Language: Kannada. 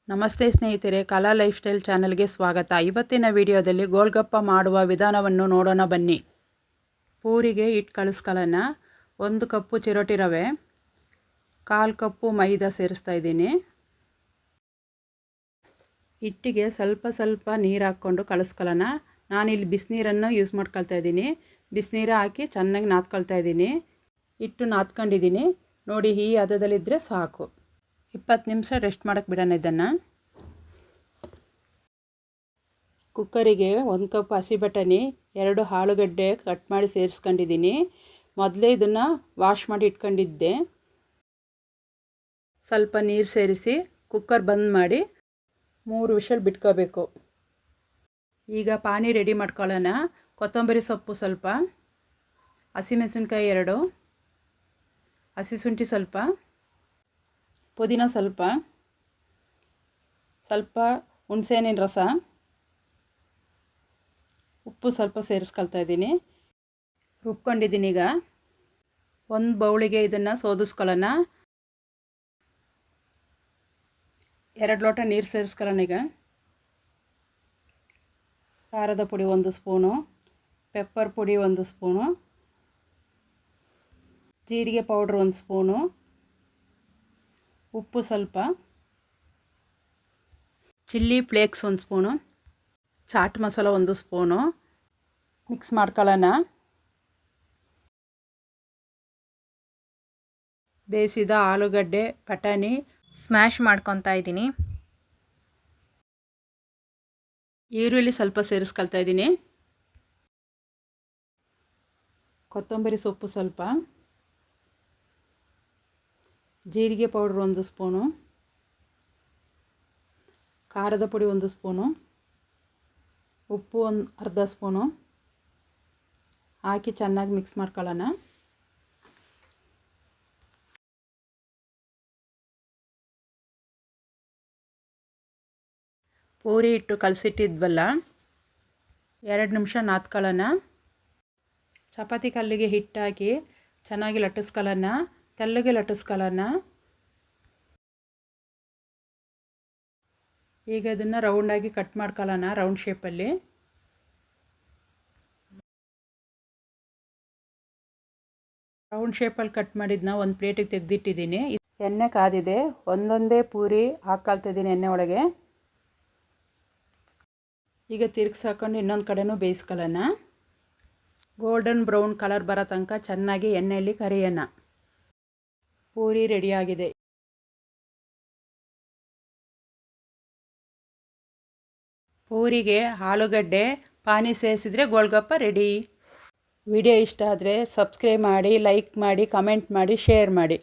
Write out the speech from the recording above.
ನಮಸ್ತೆ ಸ್ನೇಹಿತರೆ, ಕಲಾ ಲೈಫ್ ಸ್ಟೈಲ್ ಚಾನಲ್ಗೆ ಸ್ವಾಗತ. ಇವತ್ತಿನ ವಿಡಿಯೋದಲ್ಲಿ ಗೋಲ್ಗಪ್ಪ ಮಾಡುವ ವಿಧಾನವನ್ನು ನೋಡೋಣ ಬನ್ನಿ. ಪೂರಿಗೆ ಹಿಟ್ಟು ಕಲಿಸ್ಕೊಳ್ಳೋಣ. 1 ಕಪ್ಪು ಚಿರೋಟಿ ರವೆ, 1/4 ಕಪ್ಪು ಮೈದಾ ಸೇರಿಸ್ತಾ ಇದ್ದೀನಿ. ಹಿಟ್ಟಿಗೆ ಸ್ವಲ್ಪ ನೀರು ಹಾಕ್ಕೊಂಡು ಕಲಿಸ್ಕೊಳ್ಳೋಣ. ನಾನಿಲ್ಲಿ ಬಿಸಿನೀರನ್ನು ಯೂಸ್ ಮಾಡ್ಕೊಳ್ತಾ ಇದ್ದೀನಿ. ಬಿಸಿನೀರು ಹಾಕಿ ಚೆನ್ನಾಗಿ ನಾದ್ಕೊಳ್ತಾ ಇದ್ದೀನಿ. ಹಿಟ್ಟು ನಾದ್ಕೊಂಡಿದ್ದೀನಿ ನೋಡಿ, ಈ ಹದದಲ್ಲಿದ್ದರೆ ಸಾಕು. 20 ನಿಮಿಷ ರೆಸ್ಟ್ ಮಾಡೋಕ್ಕೆ ಬಿಡೋಣ. ಇದನ್ನು ಕುಕ್ಕರಿಗೆ 1 ಕಪ್ ಹಸಿ ಬಟಾಣಿ, 2 ಆಲೂಗಡ್ಡೆ ಕಟ್ ಮಾಡಿ ಸೇರಿಸ್ಕೊಂಡಿದ್ದೀನಿ. ಮೊದಲೇ ಇದನ್ನು ವಾಶ್ ಮಾಡಿ ಇಟ್ಕೊಂಡಿದ್ದೆ. ಸ್ವಲ್ಪ ನೀರು ಸೇರಿಸಿ ಕುಕ್ಕರ್ ಬಂದ್ ಮಾಡಿ 3 ವಿಷಲ್ ಬಿಟ್ಕೋಬೇಕು. ಈಗ ಪಾನಿ ರೆಡಿ ಮಾಡ್ಕೊಳ್ಳೋಣ. ಕೊತ್ತಂಬರಿ ಸೊಪ್ಪು ಸ್ವಲ್ಪ, ಹಸಿಮೆಣಸಿನ್ಕಾಯಿ 2, ಹಸಿ ಶುಂಠಿ ಸ್ವಲ್ಪ, ಪುದೀನ ಸ್ವಲ್ಪ ಹುಣಸೆಹಣ್ಣಿನ ರಸ, ಉಪ್ಪು ಸ್ವಲ್ಪ ಸೇರಿಸ್ಕೊಳ್ತಾ ಇದ್ದೀನಿ. ರುಬ್ಕೊಂಡಿದ್ದೀನಿ. ಈಗ 1 ಬೌಲಿಗೆ ಇದನ್ನು ಸೋದಿಸ್ಕೊಳ್ಳೋಣ. 2 ಲೋಟ ನೀರು ಸೇರಿಸ್ಕೊಳ್ಳೋಣ. ಈಗ ಖಾರದ ಪುಡಿ 1 ಸ್ಪೂನು, ಪೆಪ್ಪರ್ ಪುಡಿ 1 ಸ್ಪೂನು, ಜೀರಿಗೆ ಪೌಡ್ರ್ 1 ಸ್ಪೂನು, ಉಪ್ಪು ಸ್ವಲ್ಪ, chilli flakes 1 spoon, chaat masala 1 spoon. Mix ಮಾಡ್ಕೊಳ್ಳೋಣ. ಬೇಯಿಸಿದ ಆಲೂಗಡ್ಡೆ ಬಟಾಣಿ ಸ್ಮ್ಯಾಶ್ ಮಾಡ್ಕೊತಾ ಇದ್ದೀನಿ. ಈರುಳ್ಳಿ ಸ್ವಲ್ಪ ಸೇರಿಸ್ಕೊಳ್ತಾ ಇದ್ದೀನಿ. ಕೊತ್ತಂಬರಿ ಸೊಪ್ಪು ಸ್ವಲ್ಪ, ಜೀರಿಗೆ ಪೌಡ್ರ್ 1 ಸ್ಪೂನು, ಖಾರದ ಪುಡಿ 1 ಸ್ಪೂನು, ಉಪ್ಪು ಅರ್ಧ ಸ್ಪೂನು ಹಾಕಿ ಚೆನ್ನಾಗಿ ಮಿಕ್ಸ್ ಮಾಡ್ಕೊಳ್ಳೋಣ. ಪೂರಿ ಹಿಟ್ಟು ಕಲಸಿಟ್ಟಿದ್ವಲ್ಲ, 2 ನಿಮಿಷ ನಾದ್ಕೊಳ್ಳೋಣ. ಚಪಾತಿ ಕಲ್ಲಿಗೆ ಹಿಟ್ಟು ಹಾಕಿ ಚೆನ್ನಾಗಿ ಲಟ್ಟಿಸ್ಕೊಳ್ಳೋಣ. ತೆಳ್ಳಗೆ ಲಟ್ಟಿಸ್ಕೊಳ್ಳೋಣ. ಈಗ ಇದನ್ನು ರೌಂಡಾಗಿ ಕಟ್ ಮಾಡ್ಕೊಳ್ಳೋಣ. ರೌಂಡ್ ಶೇಪಲ್ಲಿ ಕಟ್ ಮಾಡಿದ್ನ ಒಂದು ಪ್ಲೇಟಿಗೆ ತೆಗೆದಿಟ್ಟಿದ್ದೀನಿ. ಎಣ್ಣೆ ಕಾದಿದೆ. ಒಂದೊಂದೇ ಪೂರಿ ಹಾಕ್ಕೊಳ್ತಿದ್ದೀನಿ ಎಣ್ಣೆ ಒಳಗೆ. ಈಗ ತಿರುಗಿಸಾಕೊಂಡು ಇನ್ನೊಂದು ಕಡೆನೂ ಬೇಯಿಸ್ಕೊಳ್ಳೋಣ. ಗೋಲ್ಡನ್ ಬ್ರೌನ್ ಕಲರ್ ಬರೋ ತನಕ ಚೆನ್ನಾಗಿ ಎಣ್ಣೆಯಲ್ಲಿ ಕರಿಯೋಣ. ಪೂರಿ ರೆಡಿಯಾಗಿದೆ. ಪೂರಿಗೆ ಆಲೂಗಡ್ಡೆ ಪಾನಿ ಸೇರಿಸಿದರೆ ಗೋಲ್ಗಪ್ಪ ರೆಡಿ. ವಿಡಿಯೋ ಇಷ್ಟ ಆದರೆ ಸಬ್ಸ್ಕ್ರೈಬ್ ಮಾಡಿ, ಲೈಕ್ ಮಾಡಿ, ಕಮೆಂಟ್ ಮಾಡಿ, ಶೇರ್ ಮಾಡಿ.